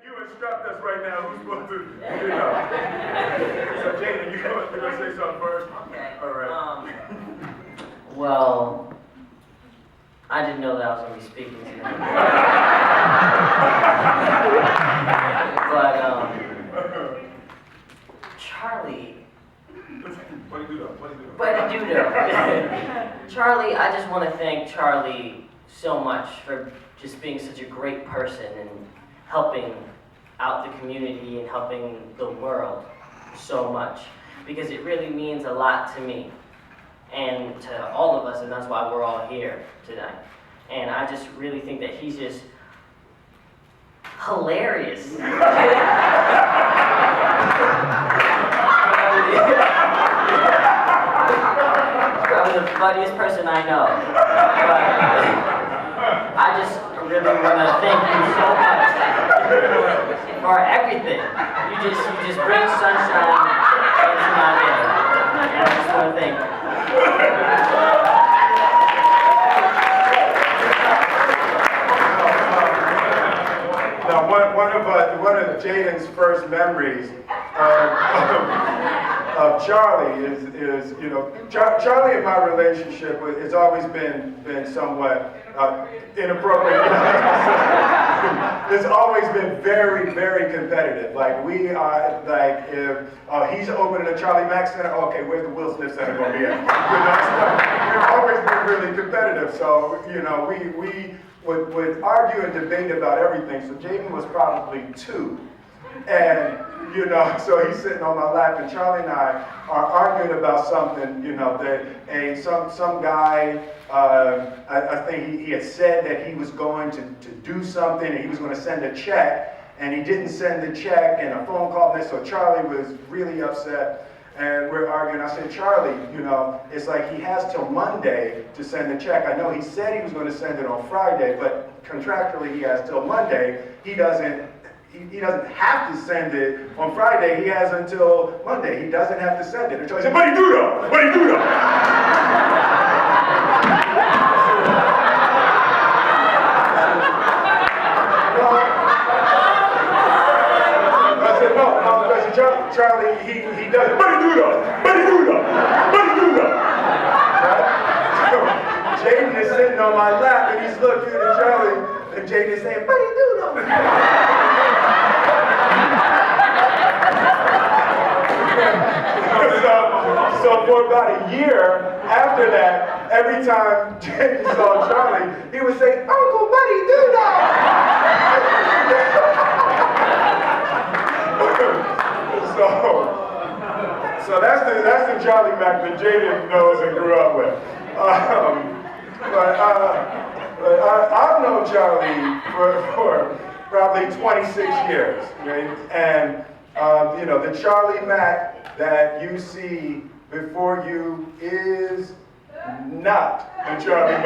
you instruct us right now who's supposed to, So Jaden, you gonna say something first? Okay. All right. Well, I didn't know that I was going to be speaking tonight. But, Charlie. Buddy Doodle. Charlie, I just want to thank Charlie so much for just being such a great person and helping out the community and helping the world so much. Because it really means a lot to me and to all of us, and that's why we're all here tonight. And I just really think that he's just hilarious. Probably the funniest person I know. But I just really want to thank you so much for everything. You just bring sunshine into my day. And I just want to thank you. Now, one of Jaden's first memories of Charlie is Charlie and my relationship has always been somewhat inappropriate. It's always been very, very competitive. Like we are, like if he's opening a Charlie Mack Center, okay, where's the Will Smith Center going to be at? We've always been really competitive. So we would argue and debate about everything. So Jaden was probably 2. And, so he's sitting on my lap, and Charlie and I are arguing about something, that some guy, I think he had said that he was going to do something, and he was going to send a check, and he didn't send the check, and a phone call missed, so Charlie was really upset. And we're arguing. I said, Charlie, it's like he has till Monday to send the check. I know he said he was going to send it on Friday, but contractually he has till Monday. He doesn't have to send it on Friday. He has until Monday. He doesn't have to send it. And Charlie said, but he do though. But he do though. I said, no, Charlie, he does it. But he do though. But he do though. But he do though. Right? So Jaden is sitting on my lap and he's looking at Charlie and Jaden is saying, but he do though. So for about a year after that, every time Jaden saw Charlie, he would say, Uncle Buddy do that. So that's the Charlie Mack that Jaden knows and grew up with. I've known Charlie for probably 26 years, right? And the Charlie Mack that you see before you is not the Charlie Mack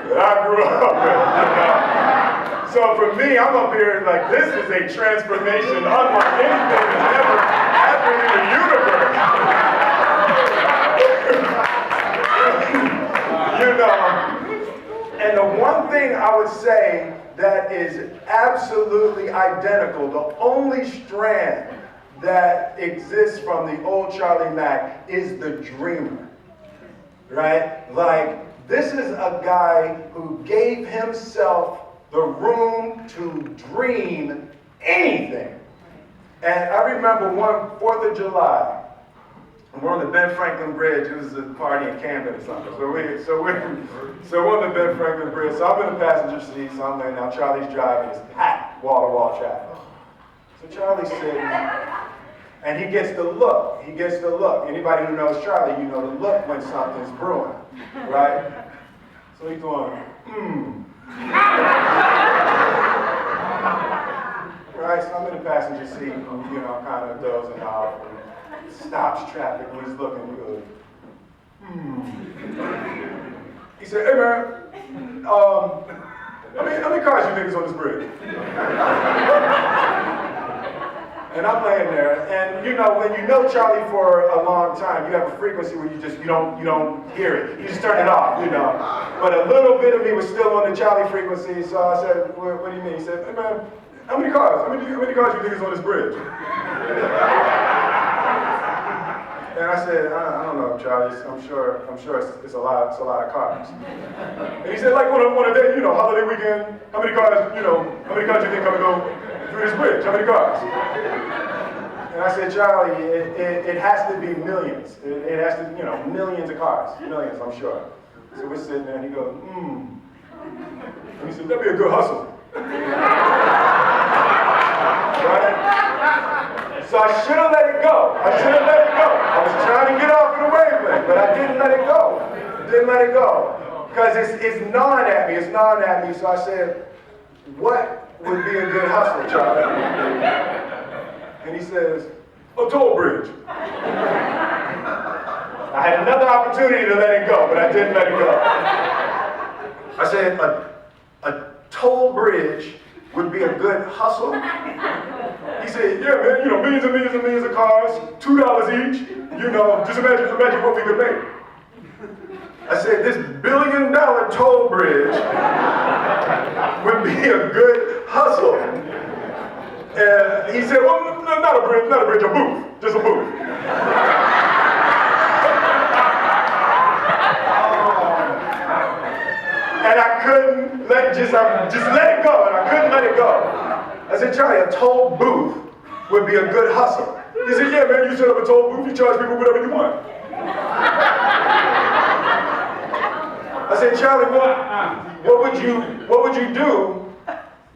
that I grew up with. So for me, I'm up here like this is a transformation unlike anything that's ever happened in the universe. And the one thing I would say that is absolutely identical, the only strand that exists from the old Charlie Mack is the dreamer, right? Like, this is a guy who gave himself the room to dream anything. And I remember one 4th of July, we're on the Ben Franklin Bridge. It was a party in Camden or something. So we're on the Ben Franklin Bridge. So I'm in the passenger seat. So I'm there now. Charlie's driving. It's packed, wall-to-wall traffic. So Charlie's sitting, and he gets the look. He gets the look. Anybody who knows Charlie, you know the look when something's brewing, right? So he's going, Right. So I'm in the passenger seat, kind of dozing off. Stops traffic and he's looking good. He said, hey man, how many cars you think is on this bridge? And I'm laying there, and you know, when you know Charlie for a long time, you have a frequency where you don't hear it. You just turn it off, you know. But a little bit of me was still on the Charlie frequency, so I said, what do you mean? He said, hey man, how many cars? How many cars do you think is on this bridge? And I said, I don't know, Charlie. I'm sure it's a lot of cars. And he said, like on a day, you know, holiday weekend, how many cars do you think come and go through this bridge? How many cars? And I said, Charlie, it has to be millions. It has to, you know, millions of cars, millions, I'm sure. So we're sitting there, and he goes, And he said, that'd be a good hustle. Right? So I should have let it go. I was trying to get off of the wavelength, but I didn't let it go. Because it's gnawing at me. So I said, what would be a good hustle, Charlie? And he says, a toll bridge. I had another opportunity to let it go, but I didn't let it go. I said, a toll bridge would be a good hustle. He said, yeah, man, you know, millions and millions and millions of cars, $2 each, you know, just imagine what we could make. I said, this $1 billion toll bridge would be a good hustle. And he said, well, not a bridge, a booth, just a booth. And I couldn't just let it go, and I couldn't let it go. I said, Charlie, a toll booth would be a good hustle. He said, yeah, man, you set up a toll booth, you charge people whatever you want. I said, Charlie, what would you do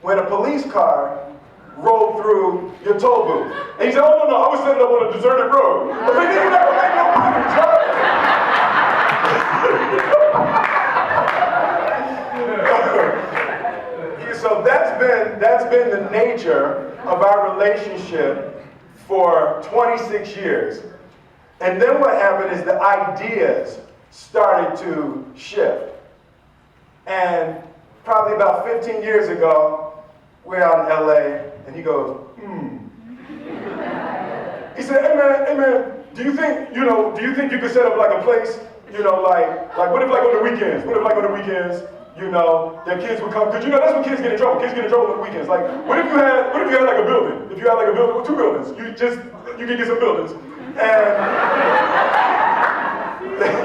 when a police car rolled through your toll booth? And he said, oh, no, I was setting up on a deserted road. I said, you never make no money, Charlie. So that's been the nature of our relationship for 26 years. And then what happened is the ideas started to shift. And probably about 15 years ago, we're out in LA, and he goes, He said, hey man, do you think you could set up like a place, you know, like what if like on the weekends, you know, their kids would come, because you know that's when kids get in trouble. Kids get in trouble on the weekends. Like, what if you had like a building? If you had like a building with 2 buildings, you could get some buildings. And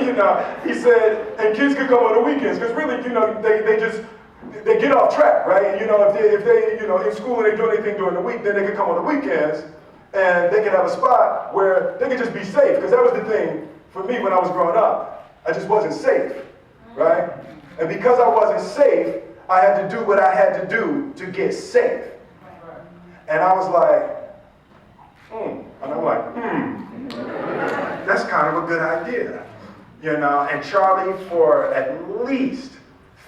you know, he said, and kids could come on the weekends, because really, you know, they get off track, right? You know, if they you know, in school and they do anything during the week, then they could come on the weekends, and they could have a spot where they could just be safe, because that was the thing for me when I was growing up. I just wasn't safe, right? And because I wasn't safe, I had to do what I had to do to get safe. And I was like, and I'm like, that's kind of a good idea. You know, and Charlie, for at least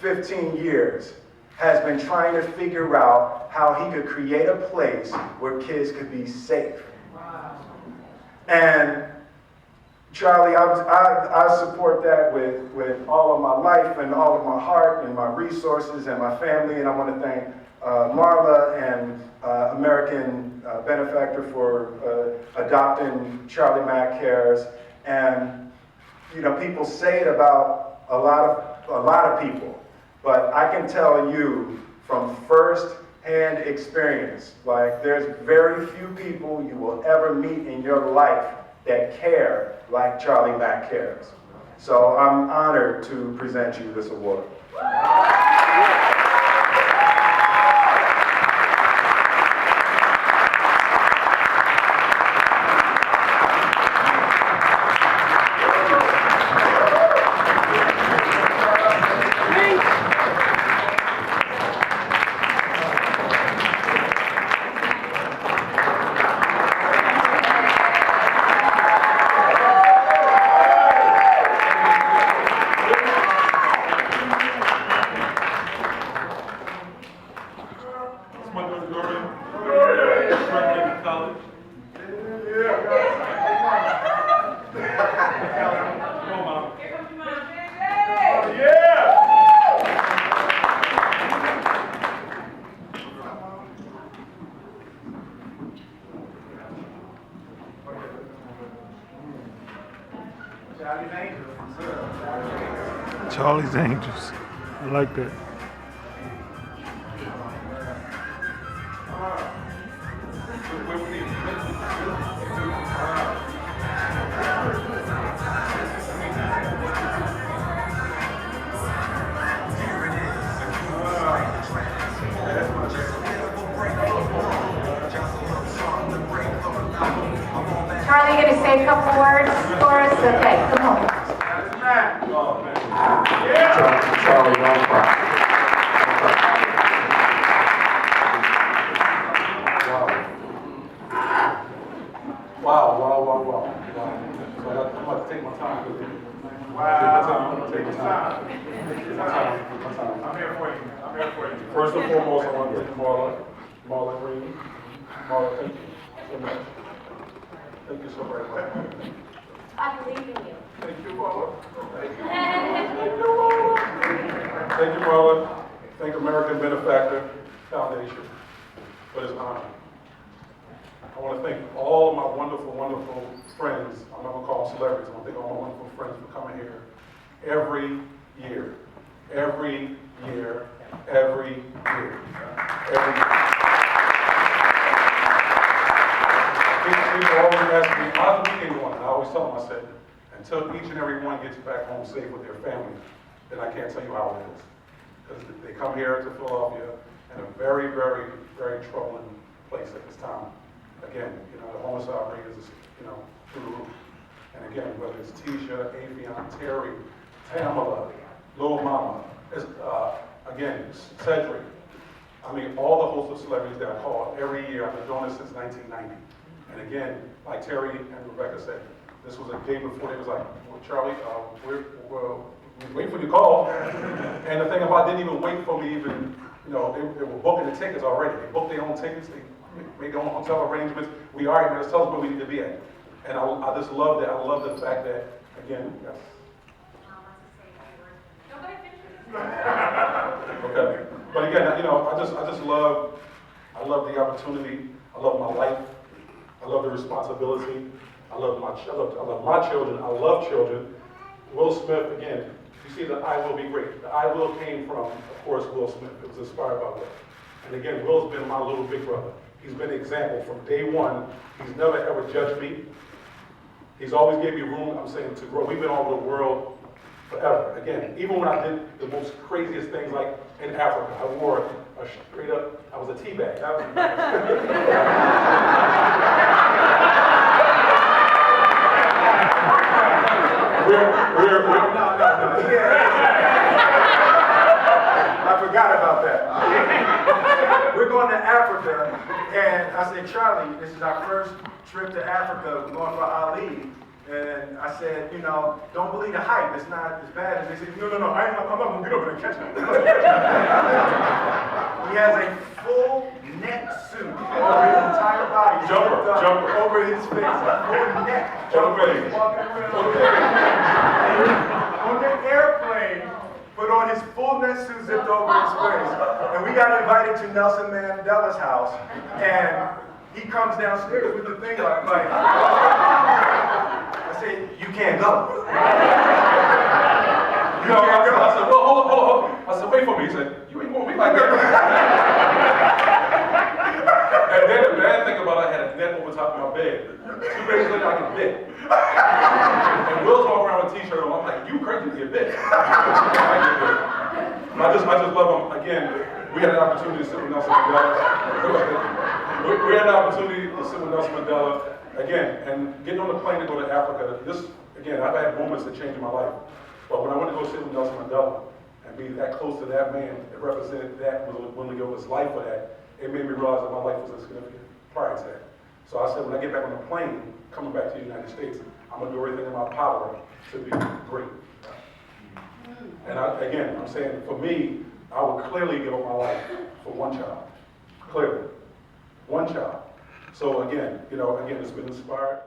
15 years, has been trying to figure out how he could create a place where kids could be safe. And Charlie, I support that with all of my life and all of my heart and my resources and my family. And I want to thank Marla and American Benefactor for adopting Charlie Mack Cares. And you know, people say it about a lot of people, but I can tell you from first-hand experience, like there's very few people you will ever meet in your life that care like Charlie Mack cares. So I'm honored to present you this award. Charlie's Angels. I like that. Charlie, you going to say a couple words for us? Okay, come on. Charlie, don't cry. Wow. So I'm about to take my time. I'm going to take my time. I'm here for you. First and foremost, I want to thank Marla Green. Marla, thank you so much. Thank you so very much. I believe in you. Thank you, Marla. Thank you, Marla. Thank American Benefactor Foundation for this honor. I want to thank all of my wonderful, wonderful friends. I'm not going to call them celebrities. I want to thank all my wonderful friends for coming here every year. Every year. People always ask me, how's the weekend going? And I always tell them, I said, until each and every one gets back home safe with their family, then I can't tell you how it is. Because they come here to Philadelphia in a very, very, very troubling place at this time. Again, the homicide rate is, through the roof. And again, whether it's Tisha, Avion, Terry, Tamala, Lil Mama, again, Cedric. I mean, all the host of celebrities that I call every year. I've been doing this since 1990. And again, like Terry and Rebecca said, this was a day before they was like, well, Charlie, we're waiting for your call. And the thing about, didn't even wait for me even, they were booking the tickets already. They booked their own tickets, they made their own hotel arrangements. We all right, man, tell us where we need to be at. And I just love that. I love the fact that, again, yes. Okay. But again, I love the opportunity. I love my life. I love the responsibility. I love my children. I love children. Will Smith, again, you see the I will be great. The I will came from, of course, Will Smith. It was inspired by Will. And again, Will's been my little big brother. He's been an example from day one. He's never ever judged me. He's always gave me room, I'm saying, to grow. We've been all over the world forever. Again, even when I did the most craziest things, like in Africa, I wore a straight up, I was a tea bag. That was I forgot about that. We're going to Africa, and I said, Charlie, this is our first trip to Africa. We're going for Ali. And I said, don't believe the hype. It's not as bad as they said. No, I'm not going to get over there and catch him. He has a full neck suit over his entire body. Jumper. Over his face. A full neck. Jumper. On the airplane, put on his full neck suit zipped over his face. And we got invited to Nelson Mandela's house. And he comes downstairs with the thing like I said, you can't go. I said, well, hold on. I said, wait for me. He said, you ain't going to be like that. And then the bad thing about it, I had a net over top of my bed. 2 days later, I get bit. And Will's walking around with a t-shirt on. I'm like, you crazy to get bit. I just love him. Again, we had an opportunity to sit with Nelson Mandela. We had an opportunity to sit with Nelson Mandela. Again, and getting on the plane to go to Africa, again, I've had moments that changed my life. But when I went to go sit with Nelson Mandela and be that close to that man that represented that, was willing to give his life for that, it made me realize that my life was insignificant prior to that. So I said, when I get back on the plane, coming back to the United States, I'm going to do everything in my power to be great. And I'm saying, for me, I would clearly give up my life for one child. Clearly. One child. So again, it's been inspired.